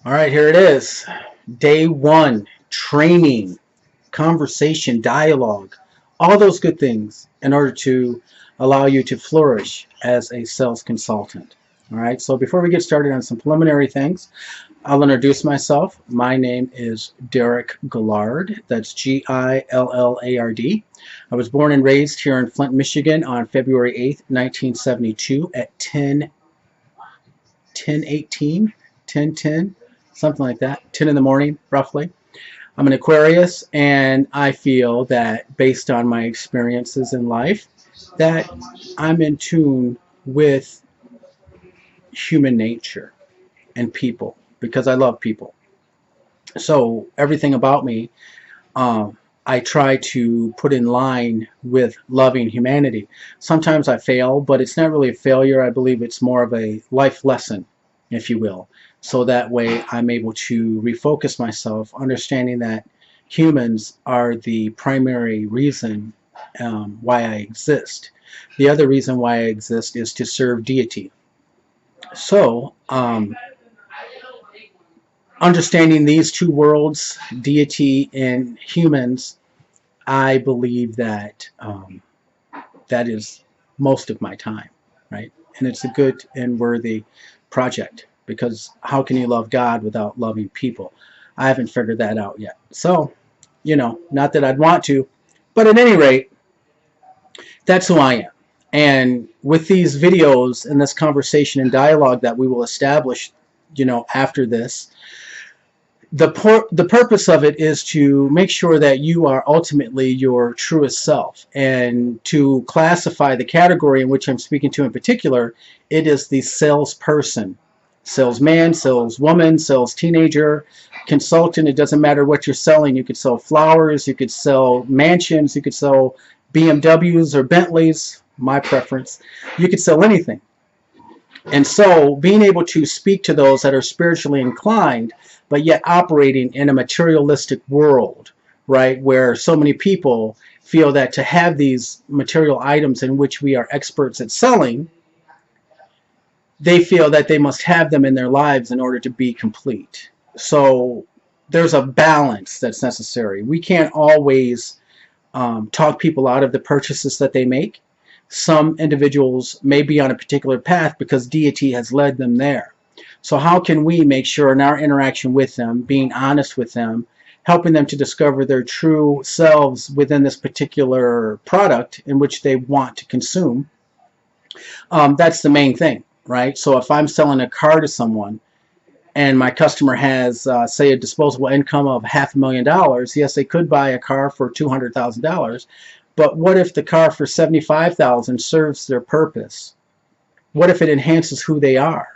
All right, here it is. Day one, training, conversation, dialogue, all those good things in order to allow you to flourish as a sales consultant. All right, so before we get started on some preliminary things, I'll introduce myself. My name is Derek Gillard. That's Gillard. I was born and raised here in Flint, Michigan on February 8th, 1972 at 10:18, 10:10, something like that, 10 in the morning, roughly. I'm an Aquarius, and I feel that based on my experiences in life, that I'm in tune with human nature and people because I love people. So everything about me, I try to put in line with loving humanity. Sometimes I fail, but it's not really a failure. I believe it's more of a life lesson, if you will. So that way I'm able to refocus myself, understanding that humans are the primary reason why I exist. The other reason why I exist is to serve deity. So, understanding these two worlds, deity and humans, I believe that that is most of my time, right? And it's a good and worthy project because how can you love God without loving people? I haven't figured that out yet. So, not that I'd want to, but at any rate, that's who I am. And with these videos and this conversation and dialogue that we will establish, after this, the purpose of it is to make sure that you are ultimately your truest self, and to classify the category in which I'm speaking to in particular, it is the salesperson, salesman, saleswoman, sales teenager, consultant. It doesn't matter what you're selling. You could sell flowers, you could sell mansions, you could sell BMWs or Bentleys, my preference. You could sell anything. And so being able to speak to those that are spiritually inclined, but yet operating in a materialistic world, right, where so many people feel that to have these material items in which we are experts at selling, they feel that they must have them in their lives in order to be complete. So there's a balance that's necessary. We can't always talk people out of the purchases that they make. Some individuals may be on a particular path because deity has led them there. So how can we make sure in our interaction with them, being honest with them, helping them to discover their true selves within this particular product in which they want to consume? That's the main thing, right? So if I'm selling a car to someone and my customer has, say, a disposable income of $500,000, yes, they could buy a car for $200,000. But what if the car for $75,000 serves their purpose? What if it enhances who they are?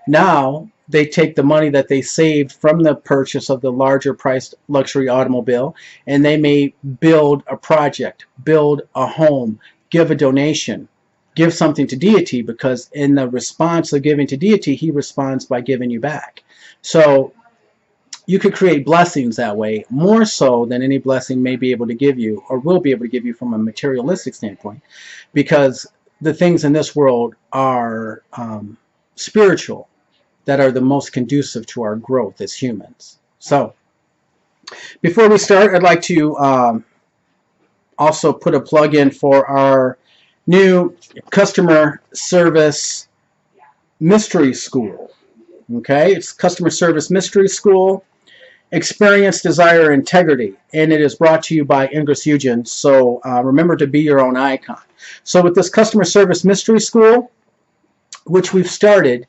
Now they take the money that they saved from the purchase of the larger priced luxury automobile, and they may build a project, build a home, give a donation, give something to deity, because in the response of giving to deity, he responds by giving you back. So you could create blessings that way, more so than any blessing may be able to give you or will be able to give you from a materialistic standpoint, because the things in this world are spiritual, that are the most conducive to our growth as humans. So before we start, I'd like to also put a plug in for our new customer service mystery school. Okay, it's customer service mystery school. Experience, desire, integrity, and it is brought to you by Ingress Eugen. So remember to be your own icon. So with this customer service mystery school, which we've started,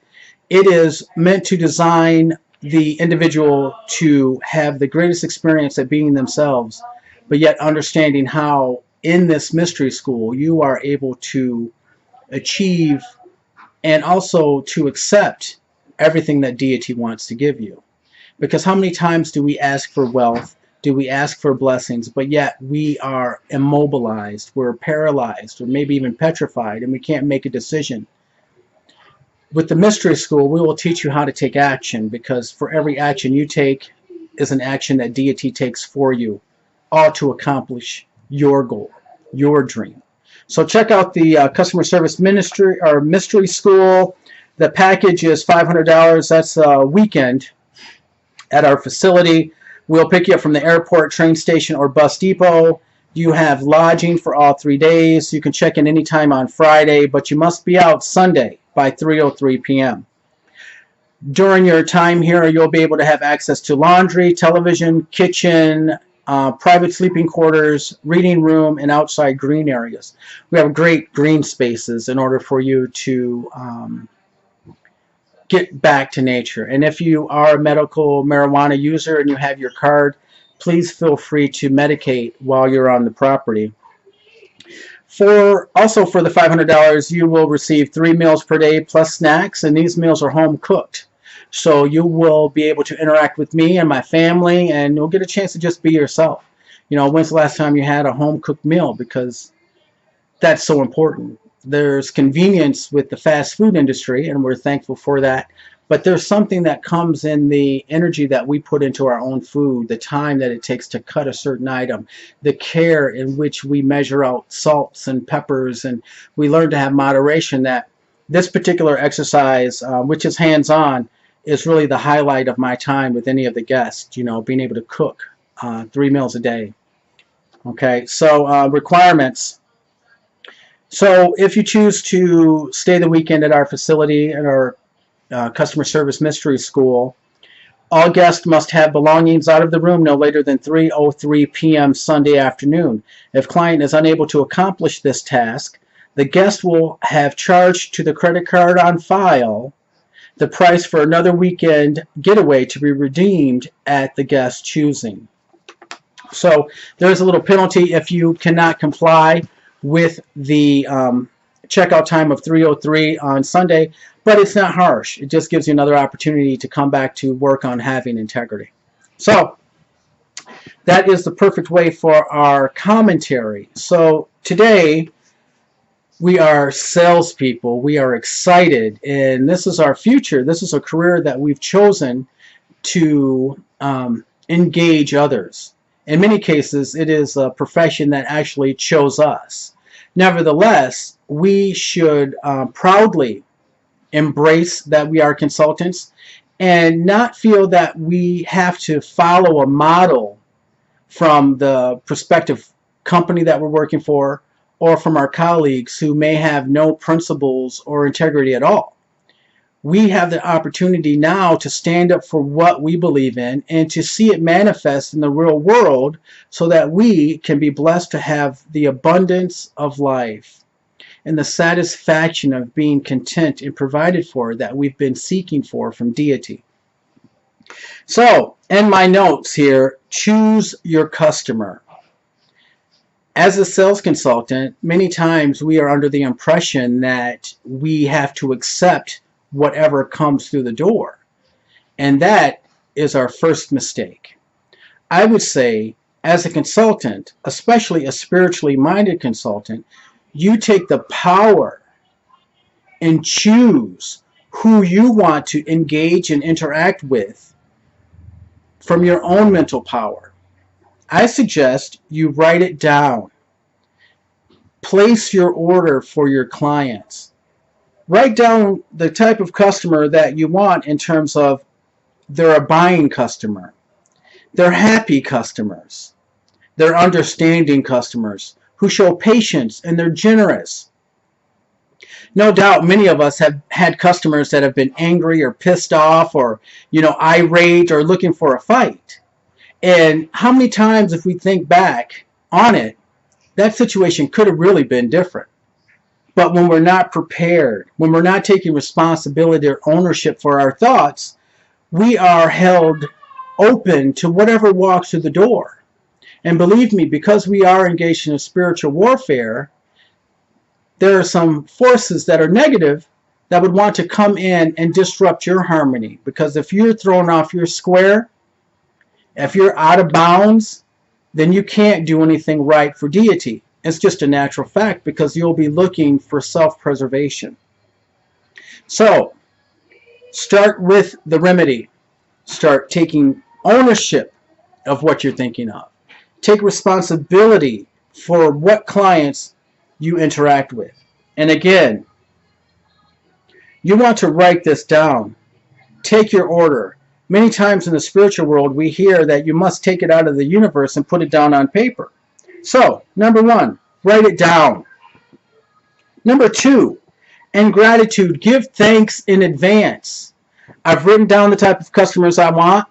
it is meant to design the individual to have the greatest experience at being themselves, but yet understanding how in this mystery school you are able to achieve and also to accept everything that deity wants to give you. Because how many times do we ask for wealth, do we ask for blessings, but yet we are immobilized, we're paralyzed, or maybe even petrified, and we can't make a decision? With the mystery school, we will teach you how to take action, because for every action you take is an action that deity takes for you, all to accomplish your goal, your dream. So check out the customer service ministry or mystery school. The package is $500. That's a weekend. at our facility. We'll pick you up from the airport, train station, or bus depot. You have lodging for all 3 days. You can check in anytime on Friday, but you must be out Sunday by 3:03 p.m. During your time here, you'll be able to have access to laundry, television, kitchen, private sleeping quarters, reading room, and outside green areas. We have great green spaces in order for you to get back to nature. And if you are a medical marijuana user and you have your card, please feel free to medicate while you're on the property. Also for the $500, you will receive 3 meals per day plus snacks, and these meals are home cooked. So you will be able to interact with me and my family, and you'll get a chance to just be yourself. You know, when's the last time you had a home cooked meal? Because that's so important. There's convenience with the fast food industry, and we're thankful for that. But there's something that comes in the energy that we put into our own food, the time that it takes to cut a certain item, the care in which we measure out salts and peppers, and we learn to have moderation. That this particular exercise, which is hands-on, is really the highlight of my time with any of the guests, you know, being able to cook 3 meals a day. Okay, so requirements. So if you choose to stay the weekend at our facility, at our customer service mystery school, all guests must have belongings out of the room no later than 3:03 p.m. Sunday afternoon. If client is unable to accomplish this task, the guest will have charged to the credit card on file the price for another weekend getaway to be redeemed at the guest's choosing. So there's a little penalty if you cannot comply with the checkout time of 3:03 on Sunday, but it's not harsh. It just gives you another opportunity to come back to work on having integrity. So that is the perfect way for our commentary. So today we are salespeople. We are excited, and this is our future. This is a career that we've chosen to engage others. In many cases, it is a profession that actually chose us. Nevertheless, we should proudly embrace that we are consultants and not feel that we have to follow a model from the prospective company that we're working for or from our colleagues who may have no principles or integrity at all. We have the opportunity now to stand up for what we believe in and to see it manifest in the real world so that we can be blessed to have the abundance of life and the satisfaction of being content and provided for that we've been seeking for from deity. So, in my notes here, choose your customer. As a sales consultant, many times we are under the impression that we have to accept whatever comes through the door. And that is our first mistake. I would say, as a consultant, especially a spiritually minded consultant, you take the power and choose who you want to engage and interact with from your own mental power. I suggest you write it down. Place your order for your clients. Write down the type of customer that you want in terms of they're a buying customer, they're happy customers, they're understanding customers who show patience and they're generous. No doubt many of us have had customers that have been angry or pissed off or, irate or looking for a fight. And how many times, if we think back on it, that situation could have really been different. But when we're not prepared, when we're not taking responsibility or ownership for our thoughts, we are held open to whatever walks through the door. And believe me, because we are engaged in a spiritual warfare, there are some forces that are negative that would want to come in and disrupt your harmony. Because if you're thrown off your square, if you're out of bounds, then you can't do anything right for deity. It's just a natural fact because you'll be looking for self-preservation. So, start with the remedy. Start taking ownership of what you're thinking of. Take responsibility for what clients you interact with. And again, you want to write this down. Take your order. Many times in the spiritual world, we hear that you must take it out of the universe and put it down on paper. So, number one, write it down. Number two, in gratitude, give thanks in advance. I've written down the type of customers I want.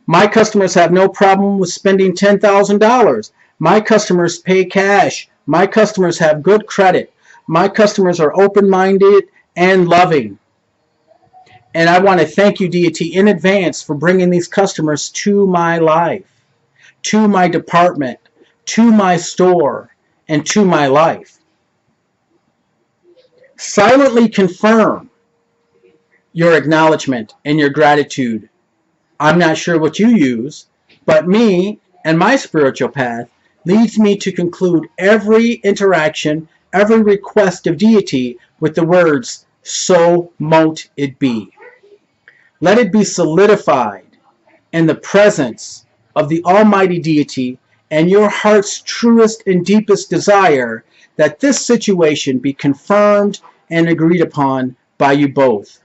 My customers have no problem with spending $10,000. My customers pay cash. My customers have good credit. My customers are open-minded and loving. And I want to thank you, deity, in advance for bringing these customers to my life, to my department, to my store, and to my life. Silently confirm your acknowledgement and your gratitude. I'm not sure what you use, but me and my spiritual path leads me to conclude every interaction, every request of deity with the words, "So mote it be." Let it be solidified in the presence of the Almighty Deity and your heart's truest and deepest desire that this situation be confirmed and agreed upon by you both.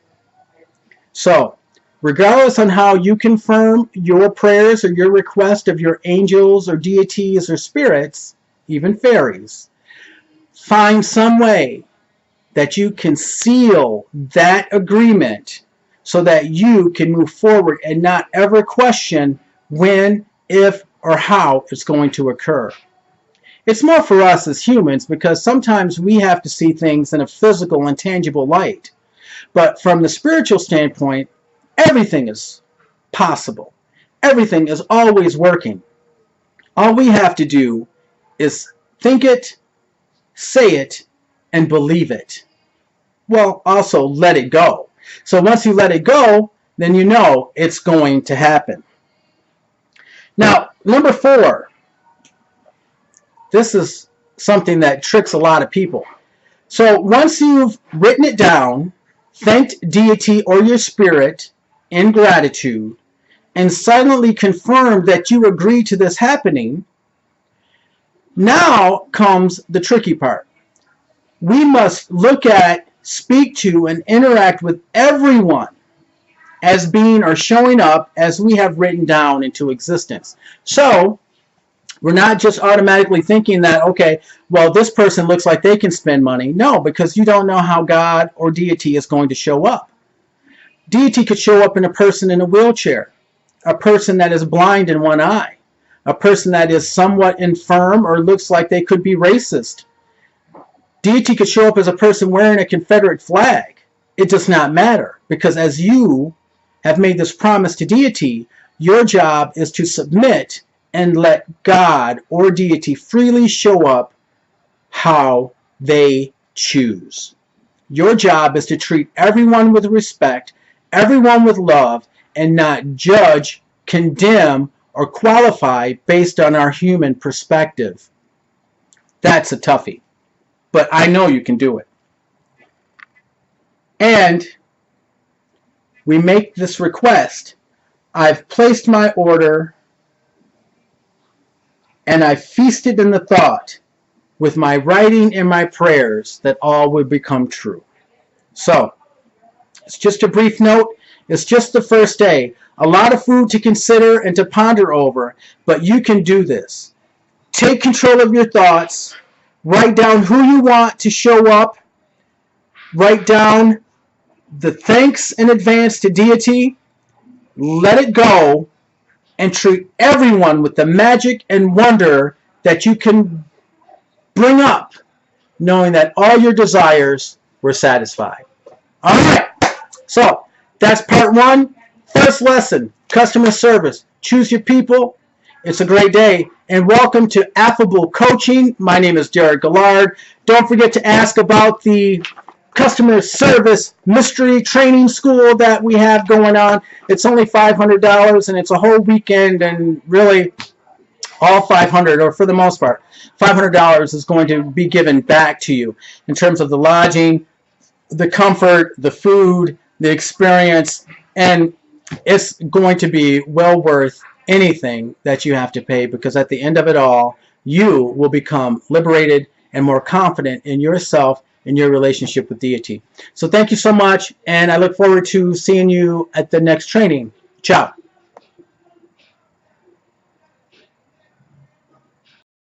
So, regardless on how you confirm your prayers or your request of your angels or deities or spirits, even fairies, find some way that you can seal that agreement so that you can move forward and not ever question when, if, or how it's going to occur. It's more for us as humans because sometimes we have to see things in a physical and tangible light. But from the spiritual standpoint, everything is possible. Everything is always working. All we have to do is think it, say it, and believe it. Well, also let it go. So once you let it go, then you know it's going to happen. Now, number 4. This is something that tricks a lot of people. So once you've written it down, thanked deity or your spirit in gratitude, and silently confirmed that you agree to this happening, now comes the tricky part. We must look at, speak to, and interact with everyone as being or showing up as we have written down into existence. So we're not just automatically thinking that, okay, well, this person looks like they can spend money. No, because you don't know how God or deity is going to show up. Deity could show up in a person in a wheelchair, a person that is blind in one eye, a person that is somewhat infirm or looks like they could be racist. Deity could show up as a person wearing a Confederate flag. It does not matter, because as you have made this promise to deity, your job is to submit and let God or deity freely show up how they choose. Your job is to treat everyone with respect, everyone with love, and not judge, condemn, or qualify based on our human perspective. That's a toughie, but I know you can do it. And we make this request. I've placed my order and I feasted in the thought with my writing and my prayers that all would become true. So, it's just a brief note. It's just the first day. A lot of food to consider and to ponder over, but you can do this. Take control of your thoughts. Write down who you want to show up. Write down the thanks in advance to deity. Let it go and treat everyone with the magic and wonder that you can bring up, knowing that all your desires were satisfied. All right, so that's part 1. First lesson, customer service. Choose your people. It's a great day, and welcome to Affable Coaching. My name is Derek Gillard. Don't forget to ask about the customer service mystery training school that we have going on. It's only $500, and it's a whole weekend, and really all $500, or for the most part, $500 is going to be given back to you in terms of the lodging, the comfort, the food, the experience, and it's going to be well worth anything that you have to pay, because at the end of it all, you will become liberated and more confident in yourself and your relationship with deity. So thank you so much, and I look forward to seeing you at the next training. Ciao.